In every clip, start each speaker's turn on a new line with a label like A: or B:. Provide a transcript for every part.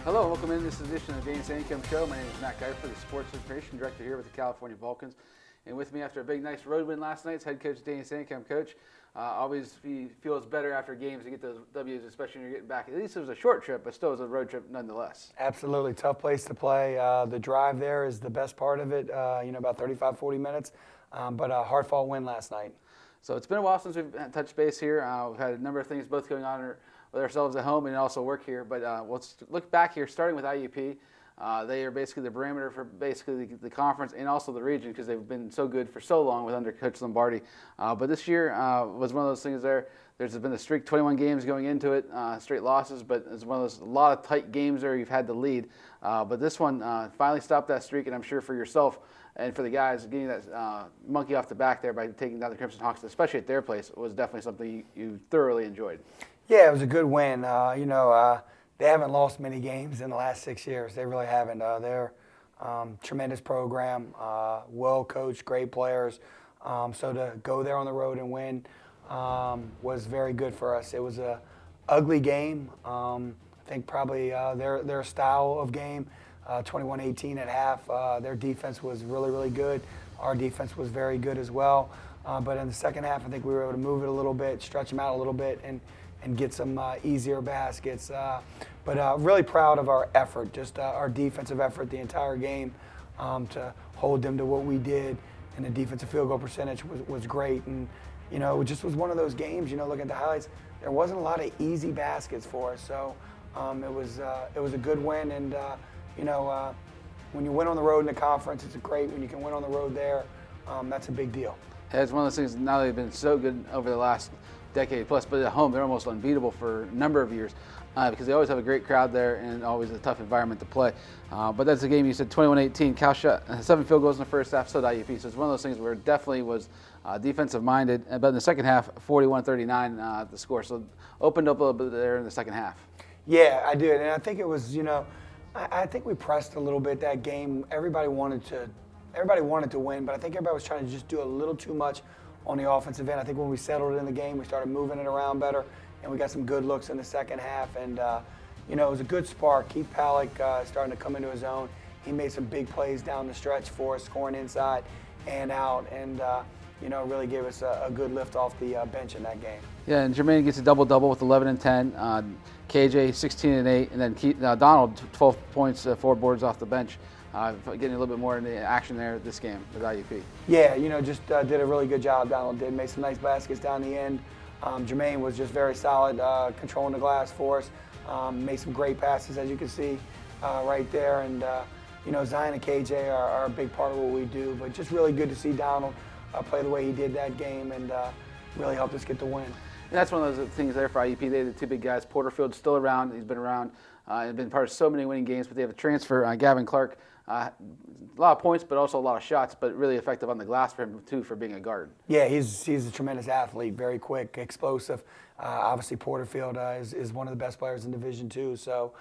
A: Hello and welcome in this edition of the Sancomb Show. My name is Matt Geifer, the Sports Information Director here with the California Vulcans. And with me after a big, nice road win last night is head coach Dane Sancomb. Coach, always feels better after games to get those W's, especially when you're getting back. At least it was a short trip, but still it was a road trip nonetheless.
B: Absolutely. Tough place to play. The drive there is the best part of it, about 35, 40 minutes. But a hard-fought win last night. So
A: it's been a while since we've touched base here. We've had a number of things both going on with ourselves at home and also work here. But let's look back here, starting with IUP. They are basically the barometer for basically the conference and also the region because they've been so good for so long with under Coach Lombardi. But this year was one of those things there. There's been a streak, 21 games going into it, straight losses, but it's one of those, a lot of tight games there you've had to lead. But this one finally stopped that streak, and I'm sure for yourself and for the guys, getting that monkey off the back there by taking down the Crimson Hawks, especially at their place, was definitely something you thoroughly enjoyed.
B: Yeah, it was a good win. They haven't lost many games in the last 6 years. They really haven't. They're tremendous program, well coached, great players. So to go there on the road and win was very good for us. It was a ugly game. I think probably their style of game, 21-18 at half. Their defense was really, really good. Our defense was very good as well. But in the second half, I think we were able to move it a little bit, stretch them out a little bit, and get some easier baskets. But really proud of our effort, just our defensive effort the entire game to hold them to what we did. And the defensive field goal percentage was great. And, it just was one of those games, looking at the highlights, there wasn't a lot of easy baskets for us. So it was a good win. And, when you win on the road in the conference, it's great. When you can win on the road there, that's a big deal.
A: It's one of those things, now they've been so good over the last decade plus, but at home they're almost unbeatable for a number of years because they always have a great crowd there and always a tough environment to play. But that's a game, you said 21-18. Cal shot 7 field goals in the first half, so did IUP. So it's one of those things where it definitely was defensive minded, but in the second half, 41-39 the score. So opened up a little bit there in the second half.
B: Yeah, I did, and I think it was, I think we pressed a little bit that game. Everybody wanted to win, but I think everybody was trying to just do a little too much on the offensive end. I think when we settled in the game, we started moving it around better, and we got some good looks in the second half. And, it was a good spark. Keith Pallick starting to come into his own. He made some big plays down the stretch for us, scoring inside and out, and, really gave us a good lift off the bench in that game.
A: Yeah, and Jermaine gets a double-double with 11 and 10. KJ, 16 and 8, and then Donald, 12 points, 4 boards off the bench. Getting a little bit more into action there this game with IUP.
B: Yeah, just did a really good job. Donald did, made some nice baskets down the end. Jermaine was just very solid, controlling the glass for us. Made some great passes, as you can see right there. And, Zion and KJ are a big part of what we do. But just really good to see Donald play the way he did that game and really helped us get the win.
A: And that's one of those things there for IUP. They have the two big guys. Porterfield's still around. He's been around and been part of so many winning games. But they have a transfer, Gavin Clark. A lot of points, but also a lot of shots, but really effective on the glass for him, too, for being a guard.
B: Yeah, he's a tremendous athlete, very quick, explosive. Obviously, Porterfield is one of the best players in Division II, so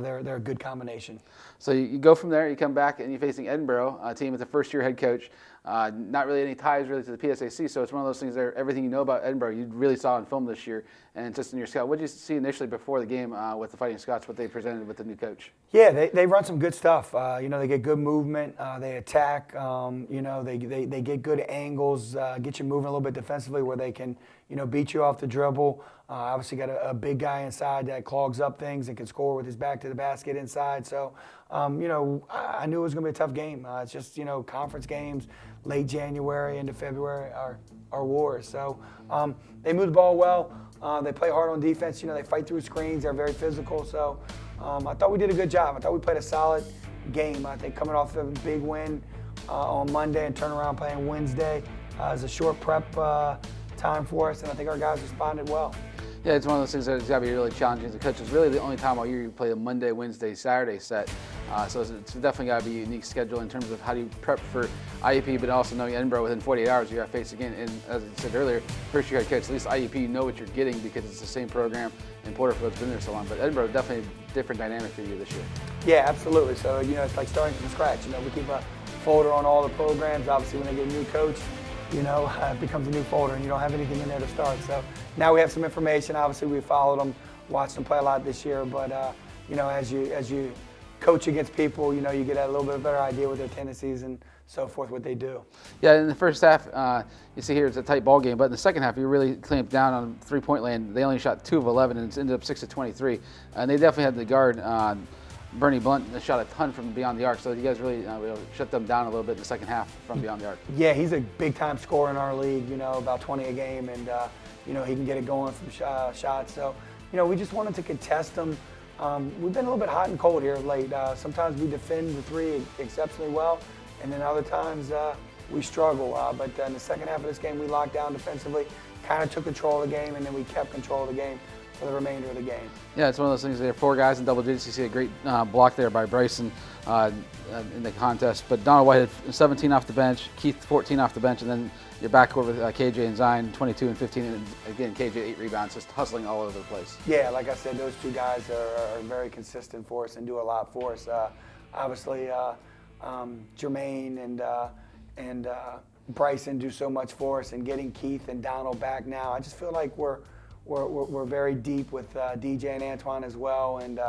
B: they're a good combination.
A: So you go from there, you come back, and you're facing Edinboro, a team with a first-year head coach. Not really any ties really to the PSAC, so it's one of those things there, everything you know about Edinboro, you really saw on film this year, and just in your scout. What did you see initially before the game with the Fighting Scots, what they presented with the new coach?
B: Yeah, they run some good stuff. They get good movement, they attack, they get good angles, get you moving a little bit defensively where they can, beat you off the dribble. Obviously got a big guy inside that clogs up things and can score with his back to the basket inside. So, I knew it was going to be a tough game. It's just, conference games, late January into February are wars. So they move the ball well. They play hard on defense. They fight through screens. They're very physical. So I thought we did a good job. I thought we played a solid game. I think coming off of a big win on Monday and turn around playing Wednesday is a short prep time for us, and I think our guys responded well.
A: Yeah, it's one of those things that's got to be really challenging as a coach. It's really the only time all year you play a Monday, Wednesday, Saturday set. So it's definitely got to be a unique schedule in terms of how do you prep for IUP, but also knowing Edinboro within 48 hours you got to face again. And as I said earlier, first year head coach, at least IUP, you know what you're getting because it's the same program, and Porterfield's been there so long. But Edinboro definitely a different dynamic for you this year.
B: Yeah, absolutely. So, it's like starting from scratch. We keep a folder on all the programs. Obviously, when they get a new coach, it becomes a new folder and you don't have anything in there to start. So now we have some information. Obviously, we followed them, watched them play a lot this year, but as you coach against people, you get a little bit better idea what their tendencies and so forth, what they do.
A: Yeah, in the first half, you see here it's a tight ball game, but in the second half, you really clamped down on three-point land. They only shot 2 of 11, and it ended up 6 of 23. And they definitely had the guard, Bernie Blunt, shot a ton from beyond the arc, so you guys really shut them down a little bit in the second half from beyond the arc.
B: Yeah, he's a big-time scorer in our league, about 20 a game, and, he can get it going from shots. So, we just wanted to contest them. We've been a little bit hot and cold here of late. Sometimes we defend the three exceptionally well, and then other times we struggle. But in the second half of this game, we locked down defensively, kind of took control of the game, and then we kept control of the game for the remainder of the game.
A: Yeah, it's one of those things. There are 4 guys in double digits. You see a great block there by Bryson in the contest. But Donald White had 17 off the bench, Keith 14 off the bench, and then you're backcourt with KJ and Zion 22 and 15. And again, KJ 8 rebounds, just hustling all over the place.
B: Yeah, like I said, those 2 guys are very consistent for us and do a lot for us. Obviously, Jermaine and Bryson do so much for us, and getting Keith and Donald back now, I just feel like we're very deep with DJ and Antoine as well, and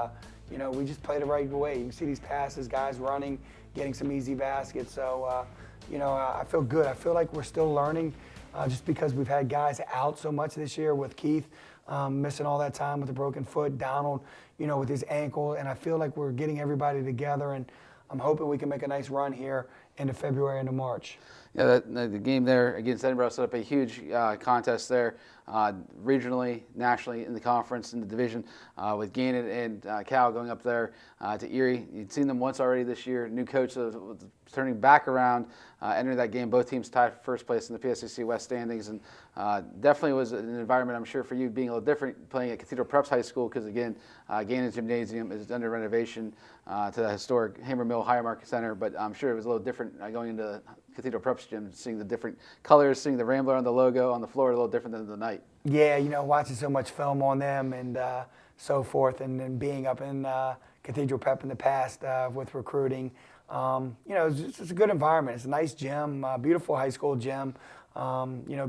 B: we just play the right way. You can see these passes, guys running, getting some easy baskets. So I feel good. I feel like we're still learning, just because we've had guys out so much this year, with Keith missing all that time with a broken foot, Donald, with his ankle, and I feel like we're getting everybody together, and I'm hoping we can make a nice run here into February into March.
A: Yeah, the game there against Edinboro set up a huge contest there, regionally, nationally, in the conference, in the division, with Gannon and Cal going up there to Erie. You'd seen them once already this year. New coach turning back around, entering that game. Both teams tied for first place in the PSAC West standings, and definitely was an environment, I'm sure, for you being a little different playing at Cathedral Preps High School, because again, Gannon's Gymnasium is under renovation to the historic Hammer Mill Higher Market Center, but I'm sure it was a little different going into Cathedral Preps Gym, seeing the different colors, seeing the Rambler on the logo on the floor, a little different than the night.
B: Yeah, watching so much film on them and so forth, and then being up in Cathedral Prep in the past with recruiting. It's a good environment. It's a nice gym, beautiful high school gym,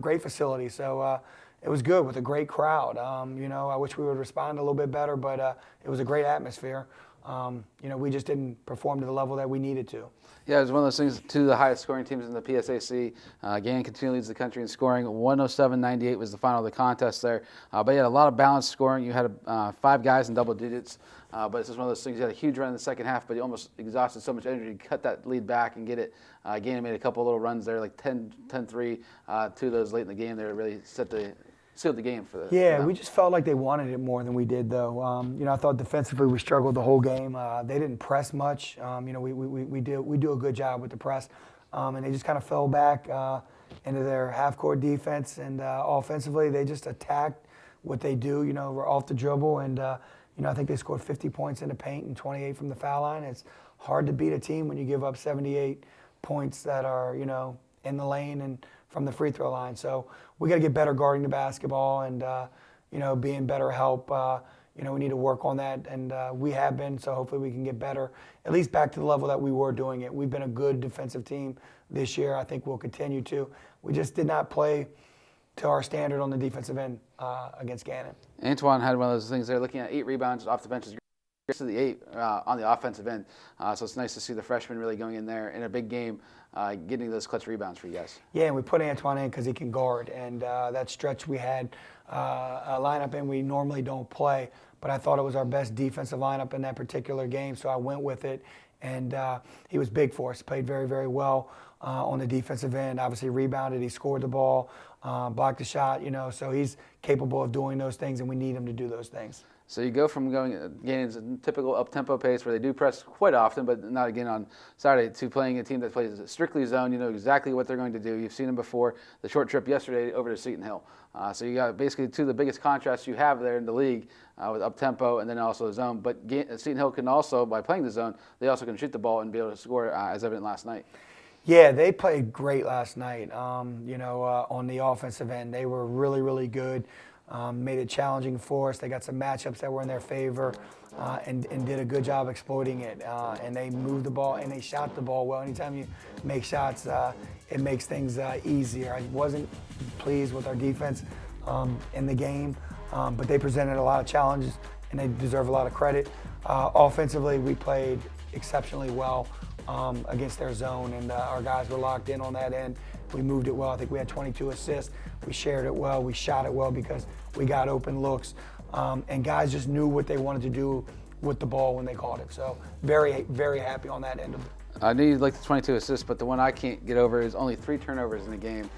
B: great facility. So it was good with a great crowd. I wish we would respond a little bit better, but it was a great atmosphere. We just didn't perform to the level that we needed to.
A: Yeah, it was one of those things, 2 of the highest scoring teams in the PSAC. Gannon continually leads the country in scoring. 107-98 was the final of the contest there. But you had a lot of balanced scoring. You had 5 guys in double digits. But it's just one of those things. You had a huge run in the second half, but you almost exhausted so much energy to cut that lead back and get it. Gannon made a couple little runs there, like 10-3, 2 of those late in the game there, really sealed the game for the.
B: Yeah, we just felt like they wanted it more than we did, though. I thought defensively we struggled the whole game. They didn't press much. We do a good job with the press, and they just kind of fell back into their half-court defense, and offensively they just attacked what they do. We're off the dribble, and I think they scored 50 points in the paint and 28 from the foul line. It's hard to beat a team when you give up 78 points that are in the lane and from the free throw line. So we got to get better guarding the basketball and, being better help. We need to work on that, and we have been, so hopefully we can get better, at least back to the level that we were doing it. We've been a good defensive team this year. I think we'll continue to. We just did not play to our standard on the defensive end against Gannon.
A: Antoine had one of those things there, looking at 8 rebounds off the bench. To the 8 on the offensive end. So it's nice to see the freshman really going in there in a big game, getting those clutch rebounds for you guys.
B: Yeah, and we put Antoine in because he can guard. And that stretch we had a lineup in we normally don't play, but I thought it was our best defensive lineup in that particular game, so I went with it. And he was big for us, played very, very well on the defensive end. Obviously rebounded, he scored the ball, blocked the shot, so he's capable of doing those things, and we need him to do those things.
A: So you go from Gannon's typical up-tempo pace where they do press quite often, but not again on Saturday, to playing a team that plays strictly zone. You know exactly what they're going to do. You've seen them before. The short trip yesterday over to Seton Hill. So you got basically 2 of the biggest contrasts you have there in the league with up-tempo and then also zone. But Seton Hill can also, by playing the zone, they also can shoot the ball and be able to score as evident last night.
B: Yeah, they played great last night. On the offensive end, they were really, really good. Made it challenging for us. They got some matchups that were in their favor and did a good job exploiting it. And they moved the ball and they shot the ball well. Anytime you make shots, it makes things easier. I wasn't pleased with our defense in the game, but they presented a lot of challenges and they deserve a lot of credit. Offensively, we played exceptionally well against their zone, and our guys were locked in on that end. We moved it well. I think we had 22 assists. We shared it well. We shot it well because we got open looks. And guys just knew what they wanted to do with the ball when they caught it. So very, very happy on that end of it.
A: I knew you'd like the 22 assists, but the one I can't get over is only 3 turnovers in a game.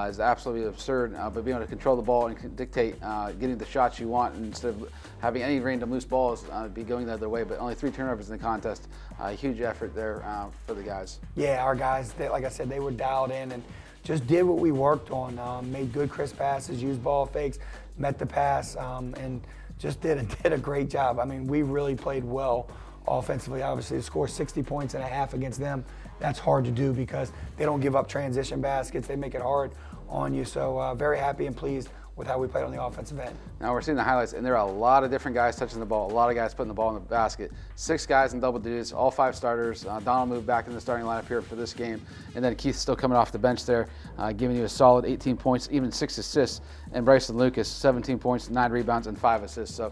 A: Is absolutely absurd, but being able to control the ball and dictate getting the shots you want instead of having any random loose balls be going the other way, but only 3 turnovers in the contest. Huge effort there for the guys.
B: Yeah, our guys, like I said, they were dialed in and just did what we worked on. Made good crisp passes, used ball fakes, met the pass, and just did a great job. I mean, we really played well offensively. Obviously, to score 60 points and a half against them, that's hard to do because they don't give up transition baskets. They make it hard on you. So very happy and pleased with how we played on the offensive end.
A: Now we're seeing the highlights, and there are a lot of different guys touching the ball, a lot of guys putting the ball in the basket. 6 guys in double digits, all 5 starters. Donald moved back in the starting lineup here for this game, and then Keith's still coming off the bench there, giving you a solid 18 points, even 6 assists. And Bryson Lucas, 17 points, 9 rebounds, and 5 assists. So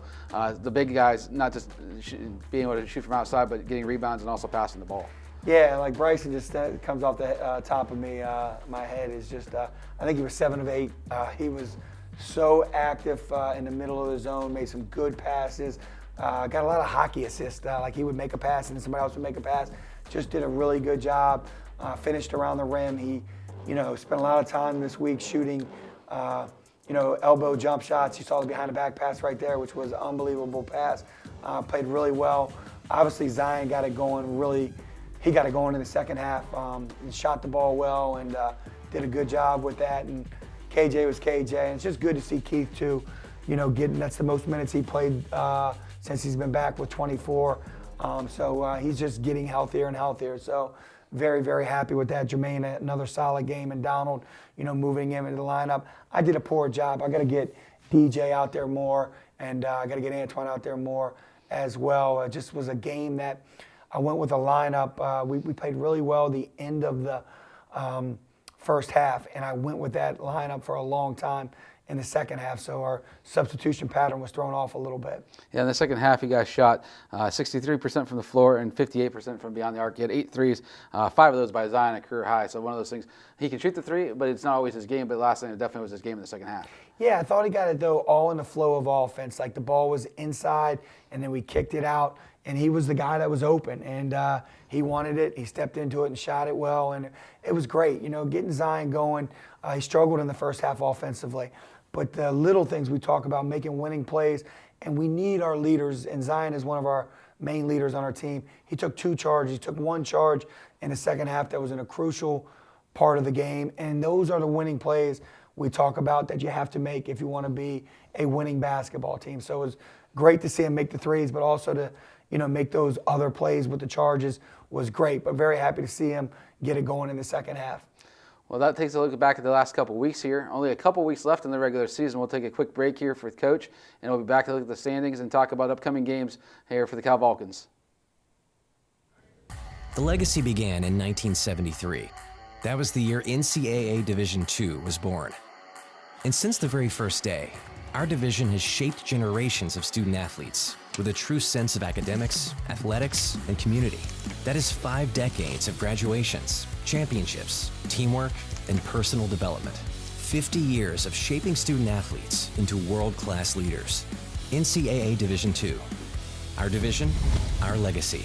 A: the big guys, not just being able to shoot from outside, but getting rebounds and also passing the ball.
B: Yeah, like Bryson just comes off the top of me. My head is just, I think he was 7 of 8. He was so active in the middle of the zone, made some good passes, got a lot of hockey assists. Like he would make a pass and then somebody else would make a pass. Just did a really good job. Finished around the rim. He, spent a lot of time this week shooting, elbow jump shots. You saw the behind the back pass right there, which was an unbelievable pass. Played really well. Obviously Zion got it going he got it going in the second half. And shot the ball well and did a good job with that. And KJ was KJ, and it's just good to see Keith too, that's the most minutes he played since he's been back with 24. So he's just getting healthier and healthier. So very, very happy with that. Jermaine, another solid game, and Donald, moving him into the lineup. I did a poor job. I got to get DJ out there more, and I got to get Antoine out there more as well. It just was a game that I went with a lineup. We played really well the end of the first half, and I went with that lineup for a long time in the second half, so our substitution pattern was thrown off a little bit.
A: Yeah, in the second half, you guys shot 63% from the floor and 58% from beyond the arc. You had 8 threes, 5 of those by Zion, a career high. So one of those things, he can shoot the 3, but it's not always his game. But last night, it definitely was his game in the second half.
B: Yeah, I thought he got it, though, all in the flow of offense. Like the ball was inside, and then we kicked it out, and he was the guy that was open. And he wanted it. He stepped into it and shot it well, and it was great. Getting Zion going. He struggled in the first half offensively. But the little things we talk about, making winning plays, and we need our leaders, and Zion is one of our main leaders on our team. He took 2 charges. He took 1 charge in the second half that was in a crucial part of the game, and those are the winning plays we talk about that you have to make if you want to be a winning basketball team. So it was great to see him make the threes, but also to make those other plays with the charges was great. But very happy to see him get it going in the second half.
A: Well, that takes a look back at the last couple weeks here. Only a couple weeks left in the regular season. We'll take a quick break here for Coach, and we'll be back to look at the standings and talk about upcoming games here for the Cal Vulcans.
C: The legacy began in 1973. That was the year NCAA Division II was born. And since the very first day, our division has shaped generations of student athletes with a true sense of academics, athletics, and community. That is 5 decades of graduations, championships, teamwork, and personal development. 50 years of shaping student athletes into world-class leaders. NCAA Division II. Our division, our legacy.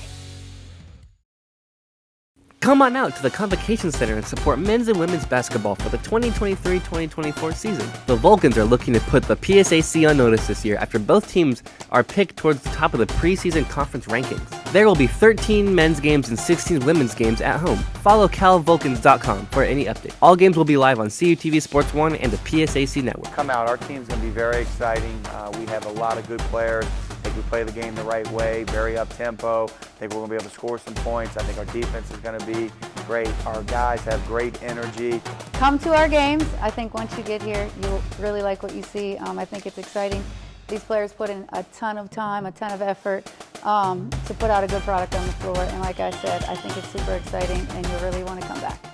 D: Come on out to the Convocation Center and support men's and women's basketball for the 2023-2024 season. The Vulcans are looking to put the PSAC on notice this year after both teams are picked towards the top of the preseason conference rankings. There will be 13 men's games and 16 women's games at home. Follow calvulcans.com for any update. All games will be live on CUTV Sports 1 and the PSAC network.
E: Come out, our team's going to be very exciting. We have a lot of good players. I think we play the game the right way, very up-tempo. I think we're going to be able to score some points. I think our defense is going to be great. Our guys have great energy.
F: Come to our games. I think once you get here, you'll really like what you see. I think it's exciting. These players put in a ton of time, a ton of effort to put out a good product on the floor. And like I said, I think it's super exciting, and you'll really want to come back.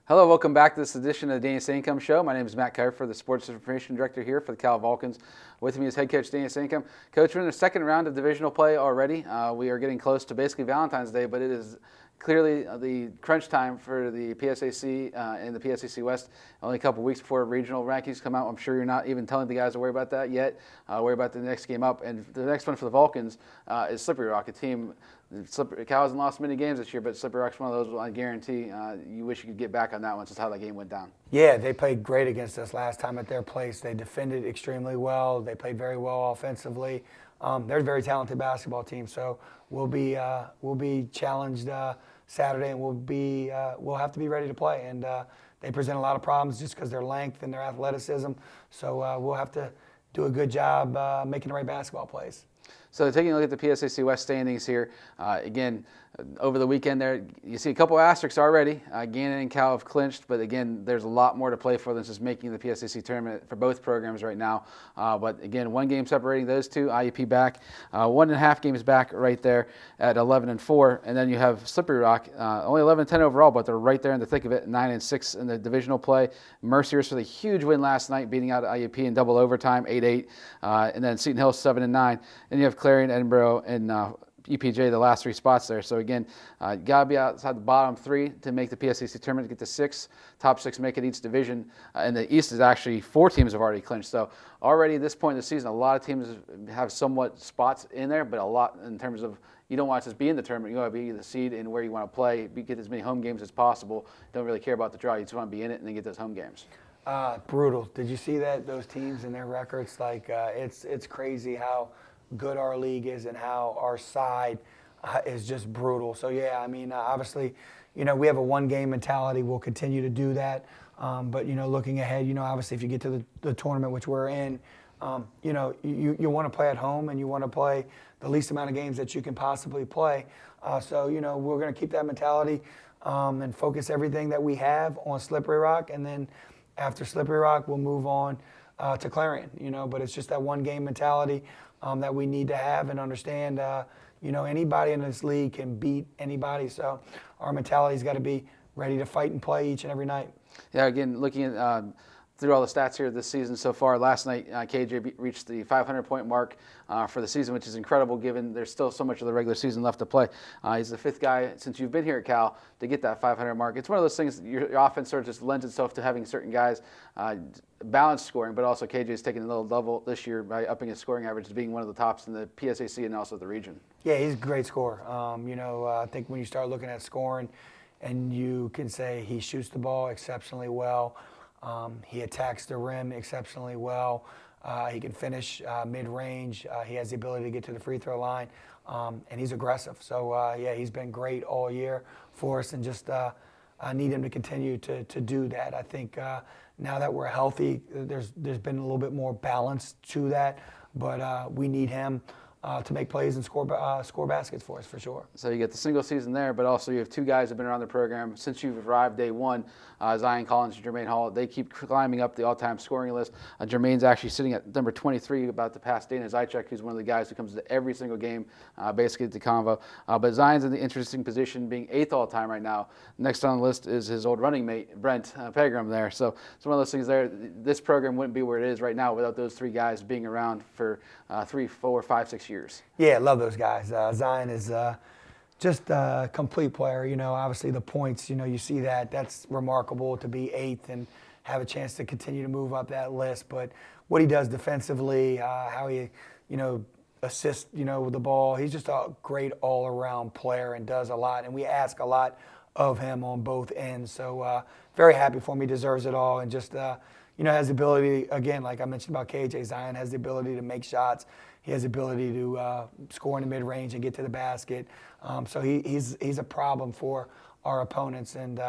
A: Hello, welcome back to this edition of the Danny Sancomb Show. My name is Matt Kuyfer, the Sports Information Director here for the Cal Vulcans. With me is head coach Danny Sancomb. Coach, we're in the second round of divisional play already. We are getting close to basically Valentine's Day, but it is clearly the crunch time for the PSAC and the PSAC West. Only a couple weeks before regional rankings come out. I'm sure you're not even telling the guys to worry about that yet. Worry about the next game up. And the next one for the Vulcans is Slippery Rock, a team. Cal hasn't lost many games this year, but Slippery Rock's one of those I guarantee you wish you could get back on that one, just how that game went down.
B: Yeah, they played great against us last time at their place. They defended extremely well. They played very well offensively. They're a very talented basketball team, so we'll be challenged Saturday, and we'll have to be ready to play. And they present a lot of problems just because their length and their athleticism. So we'll have to do a good job making the right basketball plays.
A: So taking a look at the PSAC West standings here, again, over the weekend there, you see a couple asterisks already. Gannon and Cal have clinched, but again, there's a lot more to play for than just making the PSAC tournament for both programs right now. But again, one game separating those two, IUP back, 1.5 games back right there at 11-4, and then you have Slippery Rock, only 11-10 overall, but they're right there in the thick of it, 9-6 in the divisional play. Merciers with a huge win last night, beating out IUP in double overtime, 8-8, and then Seton Hill 7-9, and you have Clarion, Edinboro, and EPJ, the last 3 spots there. So again, you got to be outside the bottom 3 to make the PSAC tournament, to get to 6. Top 6 make it each division. And the East is actually 4 teams have already clinched. So already at this point in the season, a lot of teams have somewhat spots in there, but a lot in terms of you don't want to just be in the tournament. You want to be the seed in where you want to play, get as many home games as possible. Don't really care about the draw. You just want to be in it and then get those home games.
B: Brutal. Did you see that? Those teams and their records? Like it's crazy how good our league is and how our side is just brutal. So yeah, I mean, obviously, we have a one-game mentality. We'll continue to do that. But looking ahead, obviously, if you get to the tournament which we're in, you want to play at home and you want to play the least amount of games that you can possibly play. So we're going to keep that mentality and focus everything that we have on Slippery Rock, and then after Slippery Rock, we'll move on to Clarion. But it's just that one-game mentality that we need to have and understand. Anybody in this league can beat anybody, so our mentality's got to be ready to fight and play each and every night.
A: Yeah, again, looking at through all the stats here this season so far, last night KJ reached the 500-point mark for the season, which is incredible given there's still so much of the regular season left to play. He's the 5th guy since you've been here at Cal to get that 500 mark. It's one of those things, your offense sort of just lends itself to having certain guys balanced scoring, but also KJ's taking a little level this year by upping his scoring average to being one of the tops in the PSAC and also the region.
B: Yeah, he's a great scorer. I think when you start looking at scoring, and you can say he shoots the ball exceptionally well. He attacks the rim exceptionally well. He can finish mid-range. He has the ability to get to the free throw line, and he's aggressive. So, yeah, he's been great all year for us, and just I need him to continue to do that. I think now that we're healthy, there's been a little bit more balance to that, but we need him to make plays and score baskets for us, for sure.
A: So you get the single season there, but also you have 2 guys who have been around the program since you've arrived day 1, Zion Collins and Jermaine Hall. They keep climbing up the all-time scoring list. Jermaine's actually sitting at number 23, about to pass Dana Zychek, who's one of the guys who comes to every single game, basically at the convo. But Zion's in the interesting position, being 8th all-time right now. Next on the list is his old running mate, Brent Pegram there. So it's one of those things there. This program wouldn't be where it is right now without those 3 guys being around for 3, 4, 5, 6 years.
B: Yeah, love those guys. Zion is just a complete player. Obviously the points, you see that. That's remarkable to be 8th and have a chance to continue to move up that list. But what he does defensively, how he, assists, with the ball, he's just a great all-around player and does a lot. And we ask a lot of him on both ends. So very happy for him. He deserves it all, and just has the ability, again, like I mentioned about KJ, Zion has the ability to make shots. He has the ability to score in the mid-range and get to the basket. So he's a problem for our opponents, and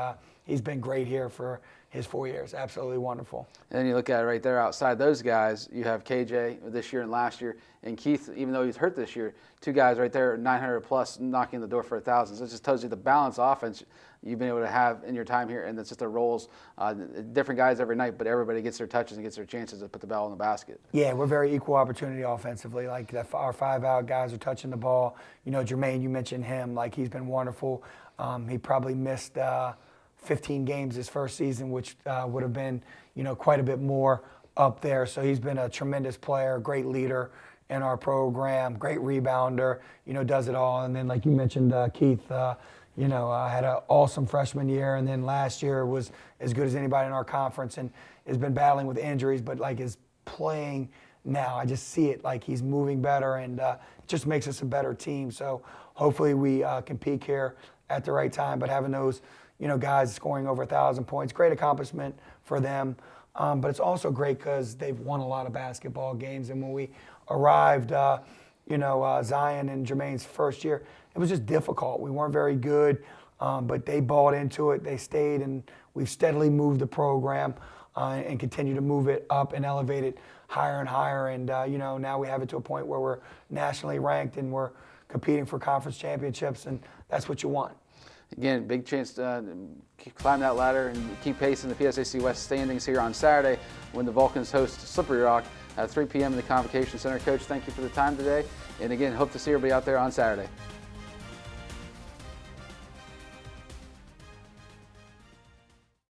B: he's been great here for his 4 years. Absolutely wonderful.
A: And then you look at it right there outside those guys, you have KJ this year and last year, and Keith, even though he's hurt this year, 2 guys right there, 900 plus, knocking the door for 1,000. So it just tells you the balanced offense you've been able to have in your time here, and it's just the roles, different guys every night, but everybody gets their touches and gets their chances to put the ball in the basket.
B: Yeah, we're very equal opportunity offensively. Like our 5-out guys are touching the ball. Jermaine, you mentioned him. Like, he's been wonderful. He probably missed 15 games his first season, which would have been, quite a bit more up there. So he's been a tremendous player, great leader in our program, great rebounder, does it all. And then, like you mentioned, Keith, had an awesome freshman year, and then last year was as good as anybody in our conference, and has been battling with injuries, but like is playing now. I just see it, like he's moving better, and it just makes us a better team. So hopefully we can peak here at the right time, but having those, guys scoring over 1,000 points, great accomplishment for them. But it's also great because they've won a lot of basketball games. And when we arrived, Zion and Jermaine's first year, it was just difficult. We weren't very good, but they bought into it. They stayed, and we've steadily moved the program and continue to move it up and elevate it higher and higher. And, now we have it to a point where we're nationally ranked and we're competing for conference championships, and that's what you want.
A: Again, big chance to climb that ladder and keep pace in the PSAC West standings here on Saturday when the Vulcans host Slippery Rock at 3 p.m. in the Convocation Center. Coach, thank you for the time today. And again, hope to see everybody out there on Saturday.